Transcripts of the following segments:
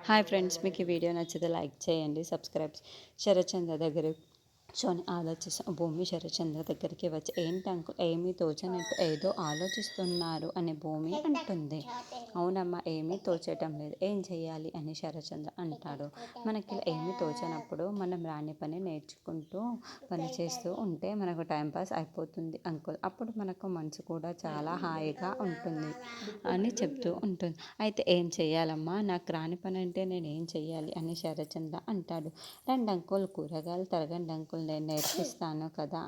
Hi friends, మీకు ఈ video నచ్చితే లైక్ చేయండి, సబ్స్క్రైబ్. శరత్చంద్ర దగ్గర కూర్చొని ఆలోచిస్తాం. భూమి శరత్చంద్ర దగ్గరికి వచ్చి, ఏంటి అంకుల్ ఏమీ తోచనట్టు ఏదో ఆలోచిస్తున్నారు అని భూమి అంటుంది. అవునమ్మా, ఏమీ తోచటం లేదు, ఏం చేయాలి అని శరత్చంద్ర అంటాడు. మనకి ఇలా ఏమీ తోచనప్పుడు మనం రాని పని నేర్చుకుంటూ పని చేస్తూ ఉంటే మనకు టైంపాస్ అయిపోతుంది అంకుల్. అప్పుడు మనకు మనసు కూడా చాలా హాయిగా ఉంటుంది అని చెప్తూ ఉంటుంది. అయితే ఏం చేయాలమ్మా, నాకు రాని పని అంటే నేను ఏం చెయ్యాలి అని శరత్చంద్ర అంటాడు. రండి అంకుల్, కూరగాయలు తరగండి అంకుల్, నేను నేర్పిస్తాను కదా,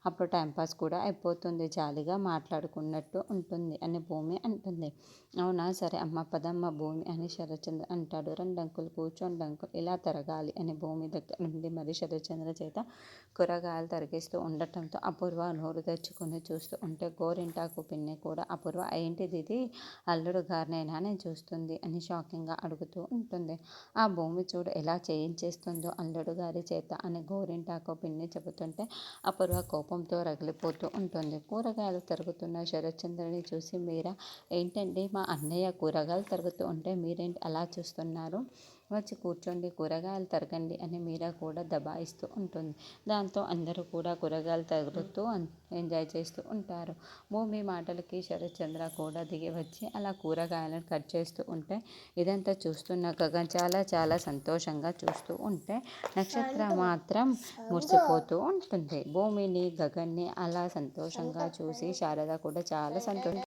అప్పుడు టైంపాస్ కూడా అయిపోతుంది, జాలీగా మాట్లాడుకున్నట్టు ఉంటుంది అని భూమి అంటుంది. అవునా, సరే అమ్మ పదమ్మ భూమి అని శరత్చంద్ర అంటాడు. రండి అంకుల్, కూర్చోండి అంకుల్, ఇలా తరగాలి అని భూమి దగ్గర నుండి మరి శరత్చంద్ర చేత కూరగాయలు తరిగిస్తూ ఉండటంతో అపూర్వ నోరు తెచ్చుకొని చూస్తూ ఉంటే గోరింటాకు పిన్ని కూడా అపూర్వ ఏంటిది ఇది, అల్లుడు గారినైనా నేను చూస్తుంది అని షాకింగ్గా అడుగుతూ ఉంటుంది. ఆ భూమి చూడు ఎలా చేయించేస్తుందో అల్లుడు గారి చేత అని గోరింటాకు పిన్ని చెబుతుంటే అపూర్వ కోపంతో రగిలిపోతూ ఉంటుంది. కూరగాయలు తరుగుతున్న శరత్చంద్రని చూసి మీరా, ఏంటండి మా అన్నయ్య కూరగాయలు తరుగుతూ ఉంటే మీరేంటి అలా చూస్తున్నారు, వచ్చి కూర్చోండి, కూరగాయలు తరగండి అని మీరా కూడా దబాయిస్తూ ఉంటుంది. దాంతో అందరూ కూడా కూరగాయలు తరుగుతూ ఎంజాయ్ చేస్తూ ఉంటారు. భూమి మాటలకి శరత్చంద్ర కూడా దిగి వచ్చి అలా కూరగాయలను కట్ చేస్తూ ఉంటే ఇదంతా చూస్తున్న గగన్ చాలా చాలా సంతోషంగా చూస్తూ ఉంటే నక్షత్ర మాత్రం మురిసిపోతూ ఉంటుంది. భూమిని గగన్ని అలా సంతోషంగా చూసి శారద కూడా చాలా సంతోషం